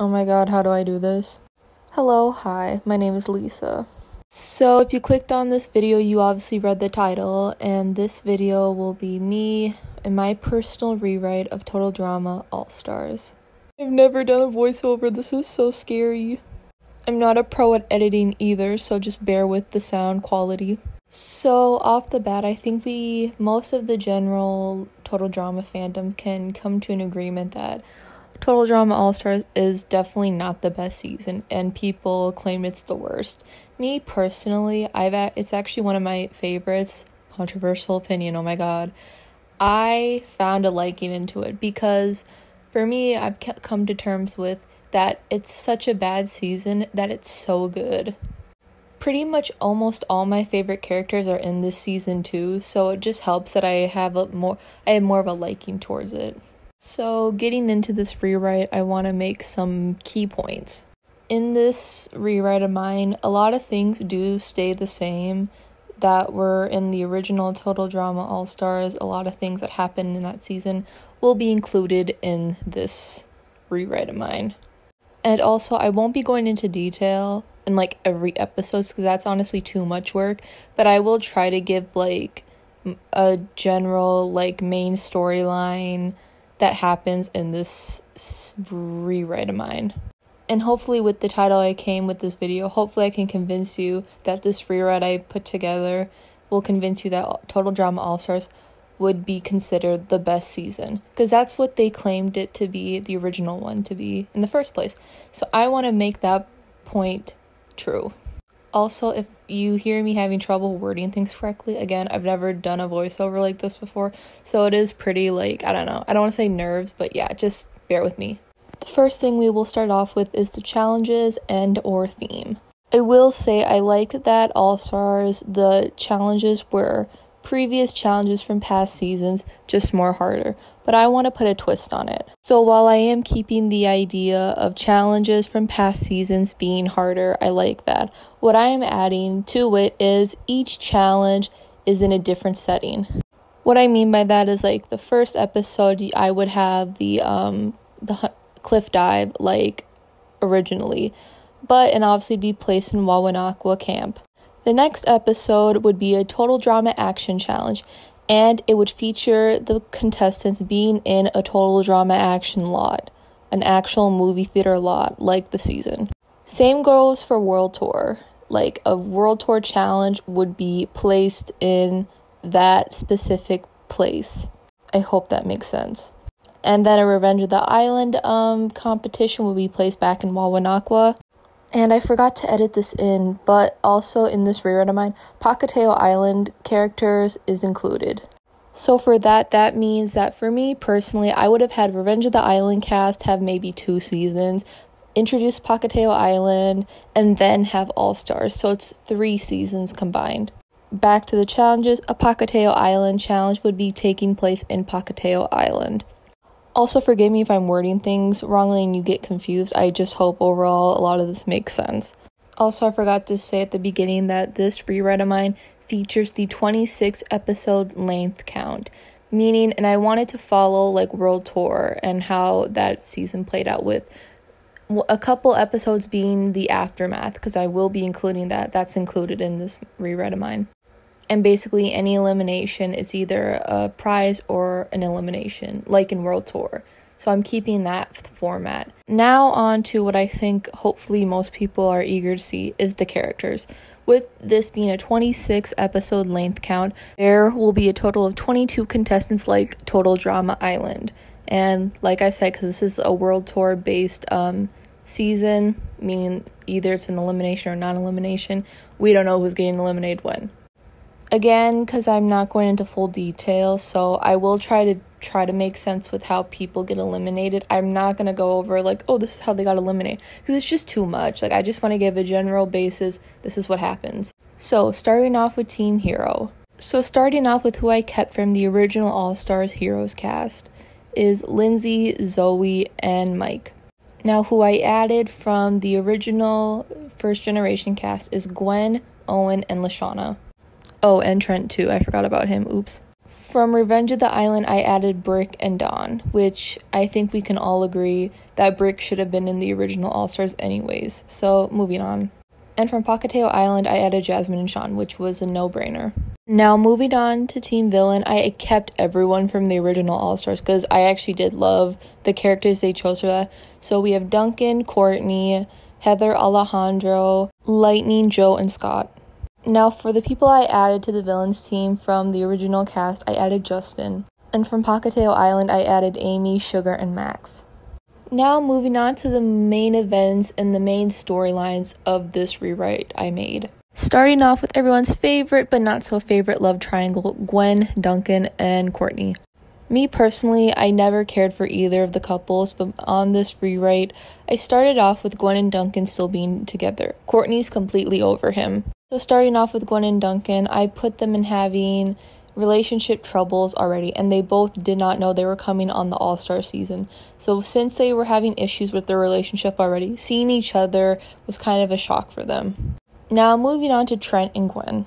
Oh my god, how do I do this? Hello, hi, my name is Lisa. So if you clicked on this video, you obviously read the title, and this video will be me and my personal rewrite of Total Drama All-Stars. I've never done a voiceover, this is so scary. I'm not a pro at editing either, so just bear with the sound quality. So off the bat, I think most of the general Total Drama fandom can come to an agreement that Total Drama All-Stars is definitely not the best season, and people claim it's the worst. Me personally, it's actually one of my favorites. Controversial opinion, oh my god. I found a liking into it because for me, I've come to terms with that it's such a bad season that it's so good. Pretty much almost all my favorite characters are in this season too, so it just helps that I have more of a liking towards it. So getting into this rewrite, I want to make some key points. In this rewrite of mine, a lot of things do stay the same that were in the original Total Drama All-Stars. A lot of things that happened in that season will be included in this rewrite of mine. And also, I won't be going into detail in like every episode because that's honestly too much work, but I will try to give like a general like main storyline that happens in this rewrite of mine. And hopefully with the title I came with this video, hopefully I can convince you that this rewrite I put together will convince you that Total Drama All-Stars would be considered the best season. Because that's what they claimed it to be, the original one to be in the first place. So I want to make that point true. Also, if you hear me having trouble wording things correctly, again, I've never done a voiceover like this before, so it is pretty, like, I don't know, I don't want to say nerves, but yeah, just bear with me. The first thing we will start off with is the challenges and or theme. I will say I like that All-Stars, the challenges were previous challenges from past seasons, just more harder. But I want to put a twist on it. So while I am keeping the idea of challenges from past seasons being harder, I like that. What I am adding to it is each challenge is in a different setting. What I mean by that is like the first episode, I would have the cliff dive like originally, and obviously be placed in Wawanakwa camp. The next episode would be a Total Drama Action Challenge, and it would feature the contestants being in a Total Drama Action lot, an actual movie theater lot like the season. Same goes for World Tour. Like a World Tour challenge would be placed in that specific place. I hope that makes sense. And then a Revenge of the Island competition would be placed back in Wawanakwa. And I forgot to edit this in, but also in this rewrite of mine, Pahkitew Island characters is included. So for that means that for me personally, I would have had Revenge of the Island cast have maybe 2 seasons, introduce Pahkitew Island, and then have All-Stars. So it's 3 seasons combined. Back to the challenges, a Pahkitew Island challenge would be taking place in Pahkitew Island. Also, forgive me if I'm wording things wrongly and you get confused. I just hope overall a lot of this makes sense. Also, I forgot to say at the beginning that this rewrite of mine features the 26 episode length count. Meaning, and I wanted to follow like World Tour and how that season played out with a couple episodes being the aftermath, because I will be including that. That's included in this rewrite of mine. And basically any elimination, it's either a prize or an elimination, like in World Tour. So I'm keeping that format. Now on to what I think hopefully most people are eager to see is the characters. With this being a 26 episode length count, there will be a total of 22 contestants like Total Drama Island. And like I said, because this is a World Tour based season, meaning either it's an elimination or non-elimination, we don't know who's getting eliminated when. Again, because I'm not going into full detail, so I will try to make sense with how people get eliminated. I'm not going to go over like, oh, this is how they got eliminated, because it's just too much. Like, I just want to give a general basis. This is what happens. So starting off with Team Hero. So starting off with who I kept from the original All-Stars Heroes cast is Lindsay, Zoe, and Mike. Now, who I added from the original first generation cast is Gwen, Owen, and Lashana. Oh, and Trent too. I forgot about him. Oops. From Revenge of the Island, I added Brick and Dawn, which I think we can all agree that Brick should have been in the original All-Stars anyways, so moving on. And from Pahkitew Island, I added Jasmine and Sean, which was a no-brainer. Now, moving on to Team Villain, I kept everyone from the original All-Stars because I actually did love the characters they chose for that. So we have Duncan, Courtney, Heather, Alejandro, Lightning, Joe, and Scott. Now, for the people I added to the Villains team from the original cast, I added Justin. And from Pahkitew Island, I added Amy, Sugar, and Max. Now, moving on to the main events and the main storylines of this rewrite I made. Starting off with everyone's favorite but not so favorite love triangle, Gwen, Duncan, and Courtney. Me personally, I never cared for either of the couples, but on this rewrite, I started off with Gwen and Duncan still being together. Courtney's completely over him. So starting off with Gwen and Duncan, I put them in having relationship troubles already, and they both did not know they were coming on the All-Star season. So since they were having issues with their relationship already, seeing each other was kind of a shock for them. Now moving on to Trent and Gwen.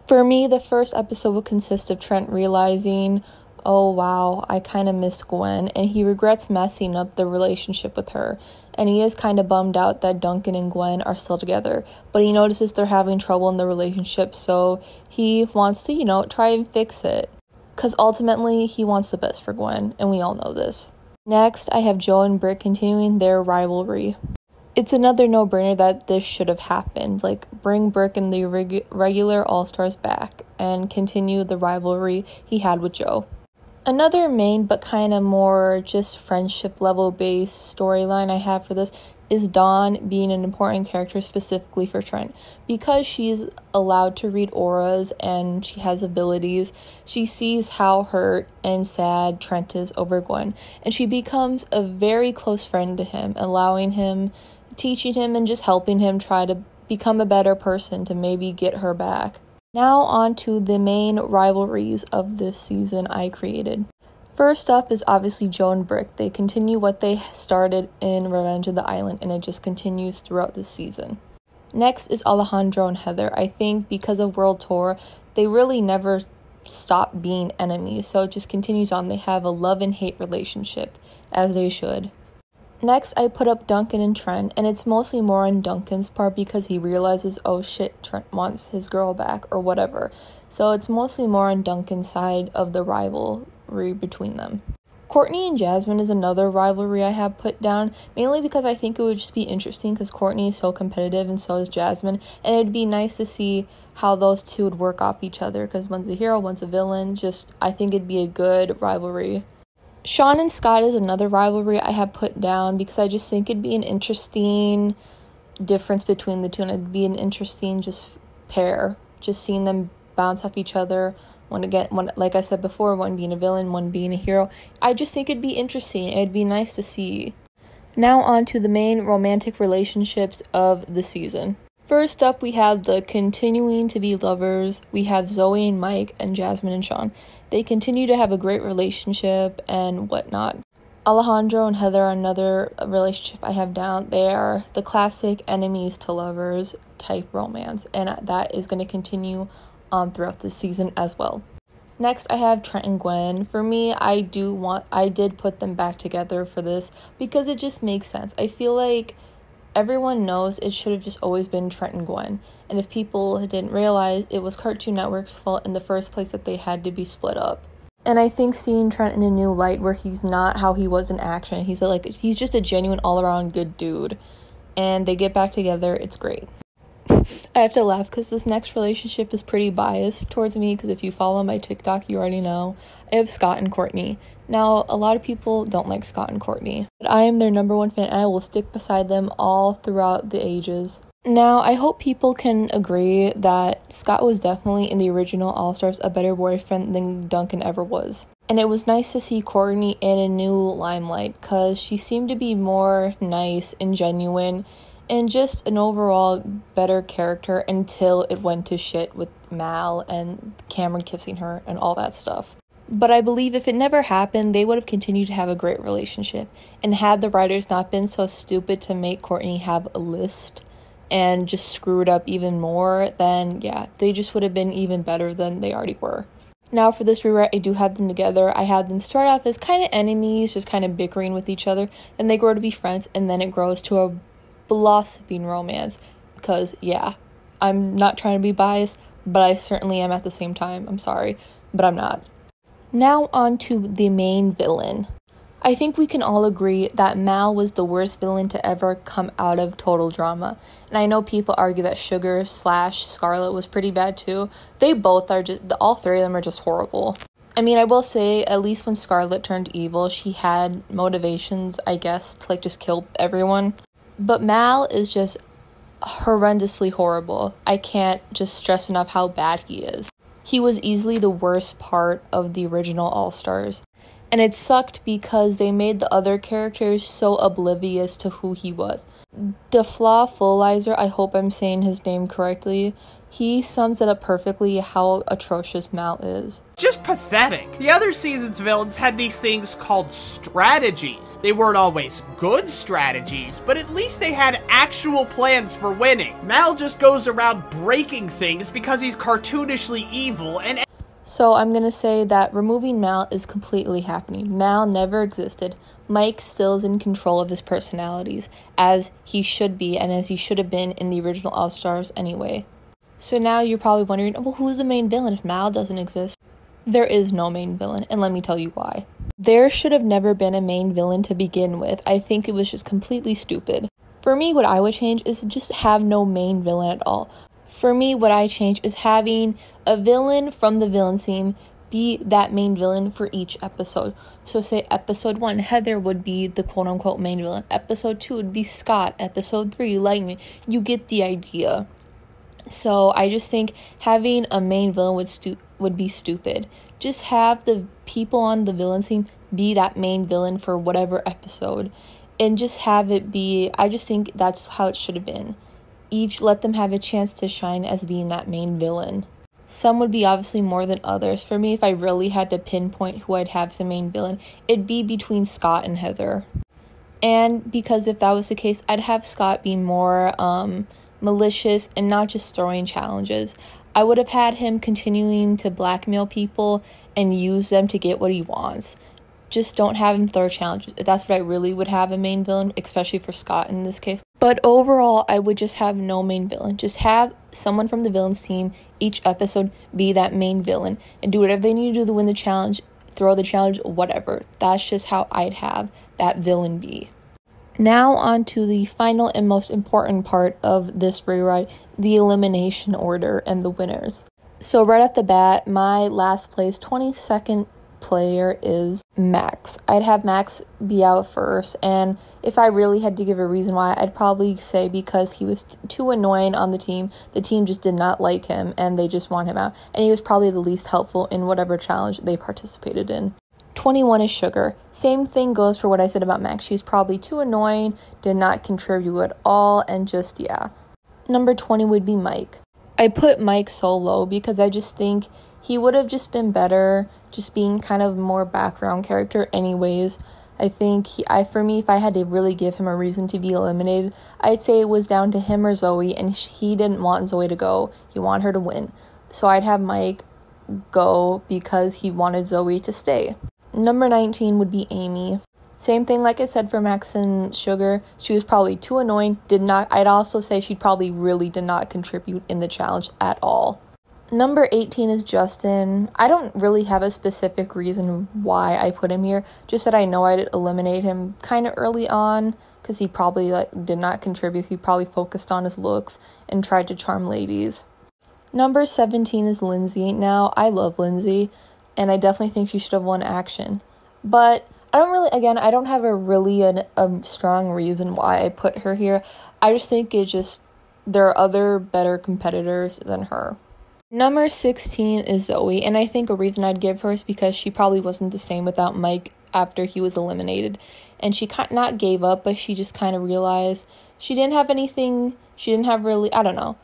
For me, the first episode would consist of Trent realizing, oh wow, I kind of miss Gwen, and he regrets messing up the relationship with her. And he is kind of bummed out that Duncan and Gwen are still together, but he notices they're having trouble in the relationship, so he wants to, try and fix it. Because ultimately, he wants the best for Gwen, and we all know this. Next, I have Joe and Brick continuing their rivalry. It's another no-brainer that this should have happened. Bring Brick and the regular All-Stars back, and continue the rivalry he had with Joe. Another main but kind of more just friendship level based storyline I have for this is Dawn being an important character specifically for Trent. Because she's allowed to read auras and she has abilities, she sees how hurt and sad Trent is over Gwen, and she becomes a very close friend to him, allowing him, teaching him, and just helping him try to become a better person to maybe get her back. Now on to the main rivalries of this season I created. First up is obviously Joe and Brick. They continue what they started in Revenge of the Island, and it just continues throughout this season. Next is Alejandro and Heather. I think because of World Tour, they really never stop being enemies, so it just continues on. They have a love and hate relationship, as they should. Next, I put up Duncan and Trent, and it's mostly more on Duncan's part because he realizes, oh shit, Trent wants his girl back or whatever. So it's mostly more on Duncan's side of the rivalry between them. Courtney and Jasmine is another rivalry I have put down, mainly because I think it would just be interesting because Courtney is so competitive and so is Jasmine, and it'd be nice to see how those two would work off each other because one's a hero, one's a villain. I think it'd be a good rivalry. Sean and Scott is another rivalry I have put down because I just think it'd be an interesting difference between the two, and it'd be an interesting just pair, just seeing them bounce off each other. One, like I said before, one being a villain, one being a hero. I just think it'd be interesting. It'd be nice to see. Now on to the main romantic relationships of the season. First up, we have the continuing to be lovers. We have Zoe and Mike and Jasmine and Sean. They continue to have a great relationship and whatnot. Alejandro and Heather are another relationship I have down. They are the classic enemies to lovers type romance, and that is going to continue on throughout this season as well. Next, I have Trent and Gwen. For me, I did put them back together for this because it just makes sense. I feel like everyone knows it should have just always been Trent and Gwen. And if people didn't realize, it was Cartoon Network's fault in the first place that they had to be split up. And I think seeing Trent in a new light where he's not how he was in action, he's just a genuine all-around good dude. And they get back together, it's great. I have to laugh because this next relationship is pretty biased towards me because if you follow my TikTok, you already know. I have Scott and Courtney. Now, a lot of people don't like Scott and Courtney, but I am their number one fan and I will stick beside them all throughout the ages. Now, I hope people can agree that Scott was definitely in the original All-Stars a better boyfriend than Duncan ever was. And it was nice to see Courtney in a new limelight because she seemed to be more nice and genuine and just an overall better character until it went to shit with Mal and Cameron kissing her and all that stuff. But I believe if it never happened, they would have continued to have a great relationship. And had the writers not been so stupid to make Courtney have a list and just screw it up even more, then yeah, they just would have been even better than they already were. Now for this rewrite, I do have them together. I had them start off as kind of enemies, just kind of bickering with each other, and they grow to be friends, and then it grows to a blossoming romance. Because, yeah, I'm not trying to be biased, but I certainly am at the same time. I'm sorry, but I'm not. Now on to the main villain. I think we can all agree that Mal was the worst villain to ever come out of Total Drama. And I know people argue that Sugar/Scarlet was pretty bad too. They both are all three of them are just horrible. I mean, I will say, at least when Scarlet turned evil, she had motivations, I guess, to just kill everyone. But Mal is just horrendously horrible. I can't just stress enough how bad he is. He was easily the worst part of the original All-Stars. And it sucked because they made the other characters so oblivious to who he was. DeFlaw-Fulizer, I hope I'm saying his name correctly, he sums it up perfectly how atrocious Mal is. Just pathetic. The other season's villains had these things called strategies. They weren't always good strategies, but at least they had actual plans for winning. Mal just goes around breaking things because he's cartoonishly evil and... So I'm gonna say that removing Mal is completely happening. Mal never existed. Mike still is in control of his personalities, as he should be and as he should have been in the original All-Stars anyway. So now you're probably wondering, well, who's the main villain if Mal doesn't exist? There is no main villain, and let me tell you why. There should have never been a main villain to begin with. I think it was just completely stupid. For me, what I would change is just have no main villain at all. For me, what I change is having a villain from the villain team be that main villain for each episode. So say episode 1, Heather would be the quote-unquote main villain. Episode 2 would be Scott. Episode 3, Lightning. You get the idea. So I just think having a main villain would be stupid. Just have the people on the villain team be that main villain for whatever episode. And just have it be, I just think that's how it should have been. Each let them have a chance to shine as being that main villain. Some would be obviously more than others. For me, if I really had to pinpoint who I'd have as a main villain, it'd be between Scott and Heather. And because if that was the case, I'd have Scott be more malicious and not just throwing challenges. I would have had him continuing to blackmail people and use them to get what he wants. Just don't have him throw challenges. That's what I really would have a main villain, especially for Scott in this case. But overall, I would just have no main villain. Just have someone from the villains team each episode be that main villain and do whatever they need to do to win the challenge, throw the challenge, whatever. That's just how I'd have that villain be. Now on to the final and most important part of this rewrite, the elimination order and the winners. So right off the bat, my last place 22nd player is Max. I'd have Max be out first, and if I really had to give a reason why, I'd probably say because he was too annoying on the team just did not like him and they just want him out, and he was probably the least helpful in whatever challenge they participated in. 21 is Sugar. Same thing goes for what I said about Max. She's probably too annoying, did not contribute at all, and just, yeah. Number 20 would be Mike. I put Mike so low because I just think he would have just been better just being kind of more background character anyways. I think for me, if I had to really give him a reason to be eliminated, I'd say it was down to him or Zoe, and he didn't want Zoe to go. He wanted her to win. So I'd have Mike go because he wanted Zoe to stay. Number 19 would be Amy. Same thing like I said for Max and Sugar. She was probably too annoying. I'd also say she probably really did not contribute in the challenge at all. Number 18 is Justin. I don't really have a specific reason why I put him here, just that I know I'd eliminate him kind of early on because he probably did not contribute. He probably focused on his looks and tried to charm ladies. Number 17 is Lindsay. Now, I love Lindsay, and I definitely think she should have won Action. But I don't have a strong reason why I put her here. I just think there are other better competitors than her. Number 16 is Zoe, and I think a reason I'd give her is because she probably wasn't the same without Mike after he was eliminated. And she not gave up, but she just kind of realized she didn't have anything, I don't know.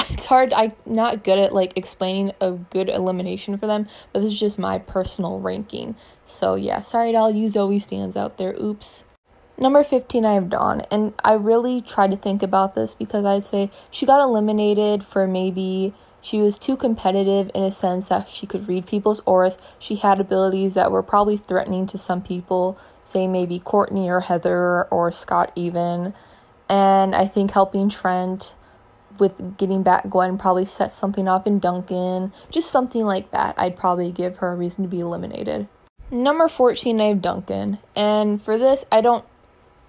It's hard, I'm not good at explaining a good elimination for them, but this is just my personal ranking. So yeah, sorry to all you Zoe stands out there, oops. Number 15, I have Dawn, and I really tried to think about this because I'd say she got eliminated for maybe She was too competitive in a sense that she could read people's auras. She had abilities that were probably threatening to some people, say maybe Courtney or Heather or Scott even. And I think helping Trent with getting back Gwen probably set something off in Duncan. Just something like that. I'd probably give her a reason to be eliminated. Number 14, I have Duncan. And for this,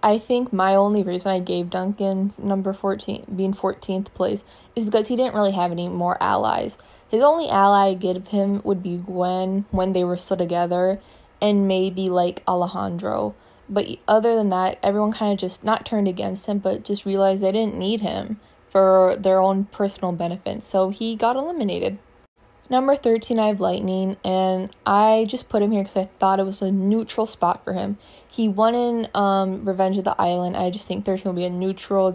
I think my only reason I gave Duncan number 14, being 14th place, is because he didn't really have any more allies. His only ally I'd give him would be Gwen when they were still together, and maybe like Alejandro. But other than that, everyone kind of just not turned against him, but just realized they didn't need him for their own personal benefit. So he got eliminated. Number 13, I have Lightning, and I just put him here because I thought it was a neutral spot for him. He won in Revenge of the Island. I just think 13 will be a neutral,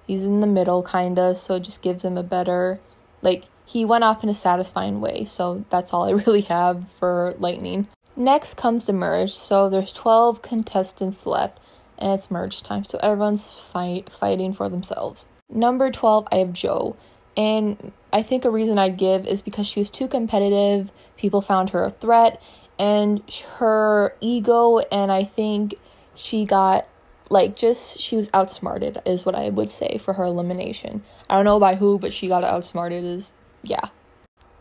he's in the middle, kinda, so it just gives him a better, he went off in a satisfying way, so that's all I really have for Lightning. Next comes the merge, so there's 12 contestants left, and it's merge time, so everyone's fighting for themselves. Number 12, I have Joe. And I think a reason I'd give is because she was too competitive, people found her a threat, and her ego, and I think she got, she was outsmarted, is what I would say for her elimination. I don't know by who, but she got outsmarted, yeah.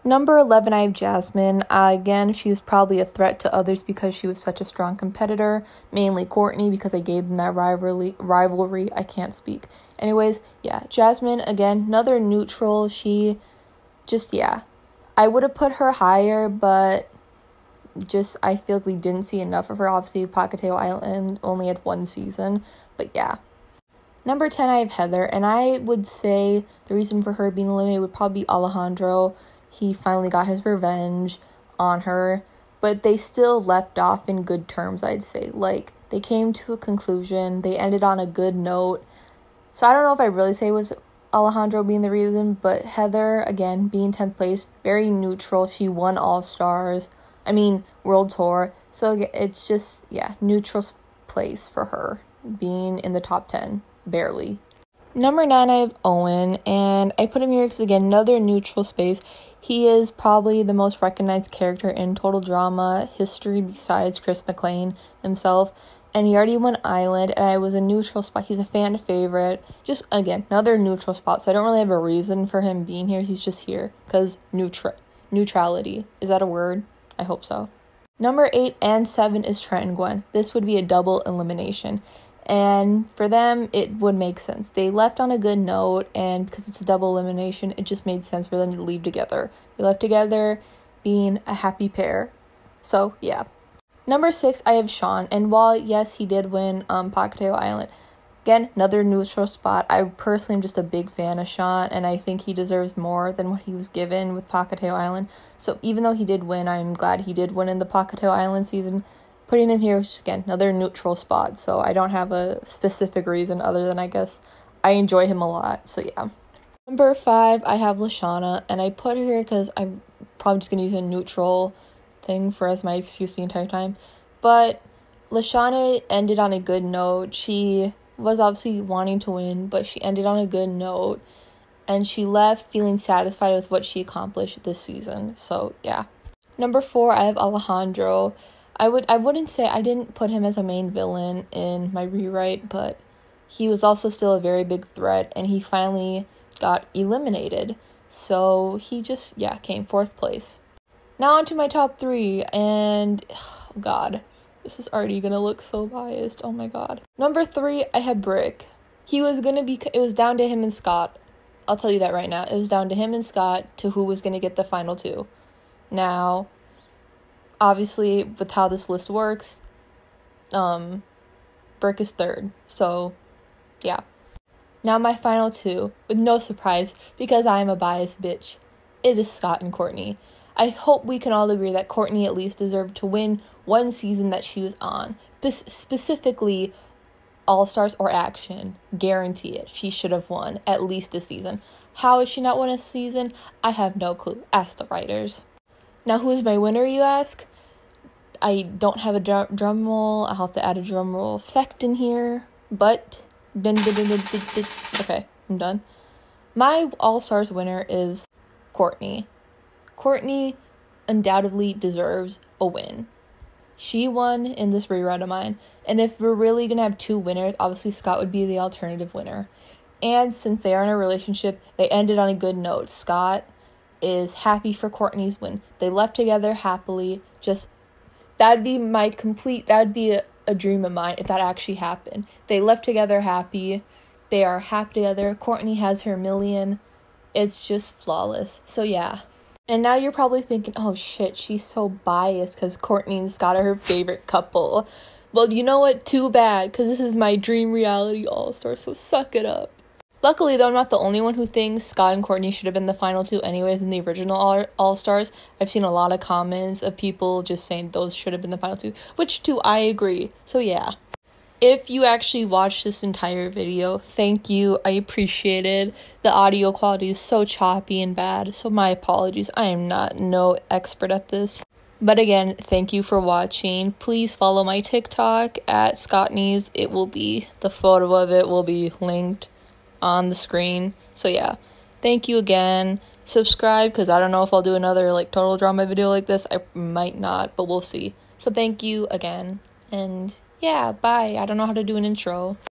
Number 11, I have Jasmine. Again, she was probably a threat to others because she was such a strong competitor, mainly Courtney, because I gave them that rivalry. I can't speak. Anyways, yeah, Jasmine, again, another neutral. She I would have put her higher, but I feel like we didn't see enough of her. Obviously, Pahkitew Island only had one season, but yeah. Number 10, I have Heather, and I would say the reason for her being eliminated would probably be Alejandro. He finally got his revenge on her, but they still left off in good terms, I'd say. They came to a conclusion, they ended on a good note. So I don't know if I really say it was Alejandro being the reason, but Heather, again, being 10th place, very neutral. She won World Tour. So it's just, neutral place for her, being in the top 10, barely. Number 9, I have Owen, and I put him here because, again, another neutral space. He is probably the most recognized character in Total Drama history besides Chris McLean himself, and he already won Island, and I was a neutral spot. He's a fan favorite. Just, again, another neutral spot, so I don't really have a reason for him being here. He's just here because neutrality. Is that a word? I hope so. Number 8 and 7 is Trent and Gwen. This would be a double elimination. And for them, it would make sense. They left on a good note, and because it's a double elimination, it just made sense for them to leave together. They left together being a happy pair. So, yeah. Number 6, I have Sean. And while, yes, he did win Pahkitew Island, again, another neutral spot. I personally am just a big fan of Sean, and I think he deserves more than what he was given with Pahkitew Island. So even though he did win, I'm glad he did win in the Pahkitew Island season. Putting him here is, again, another neutral spot, so I don't have a specific reason other than I guess I enjoy him a lot, so yeah. Number 5, I have Lashana, and I put her here because I'm probably just going to use a neutral thing as my excuse the entire time, but Lashana ended on a good note. She was obviously wanting to win, but she ended on a good note, and she left feeling satisfied with what she accomplished this season, so yeah. Number 4, I have Alejandro. I wouldn't say I didn't put him as a main villain in my rewrite, but he was also still a very big threat, and he finally got eliminated. So he just, came 4th place. Now on to my top 3, and oh God, this is already gonna look so biased. Oh my God. Number 3, I have Brick. It was down to him and Scott. I'll tell you that right now. It was down to him and Scott to who was gonna get the final 2. Now, obviously, with how this list works, Brick is 3rd, so, yeah. Now my final 2, with no surprise, because I am a biased bitch, it is Scott and Courtney. I hope we can all agree that Courtney at least deserved to win one season that she was on, specifically All-Stars or Action. Guarantee it, she should have won at least a season. How has she not won a season? I have no clue. Ask the writers. Now, who is my winner, you ask? I don't have a drum roll. I'll have to add a drum roll effect in here. But, okay, I'm done. My All-Stars winner is Kourtney. Kourtney undoubtedly deserves a win. She won in this rerun of mine, and if we're really gonna have two winners, obviously Scott would be the alternative winner. And since they are in a relationship, they ended on a good note. Scott is happy for Kourtney's win. They left together happily. That'd be a dream of mine if that actually happened. They left together happy. They are happy together. Kourtney has her million. It's just flawless. So yeah. And now you're probably thinking, oh shit, she's so biased because Kourtney and Scott are her favorite couple. Well, you know what? Too bad, because this is my dream reality all-star, so suck it up. Luckily, though, I'm not the only one who thinks Scott and Kourtney should have been the final two anyways in the original All-Stars. I've seen a lot of comments of people just saying those should have been the final two, which, too, I agree. So, yeah. If you actually watched this entire video, thank you. I appreciate it. The audio quality is so choppy and bad, so my apologies. I am no expert at this. But again, thank you for watching. Please follow my TikTok at Scottneys. The photo of it will be linked on the screen. So yeah, thank you again. Subscribe, because I don't know if I'll do another total drama video like this. I might not, but we'll see. So thank you again, and yeah, bye. I don't know how to do an intro.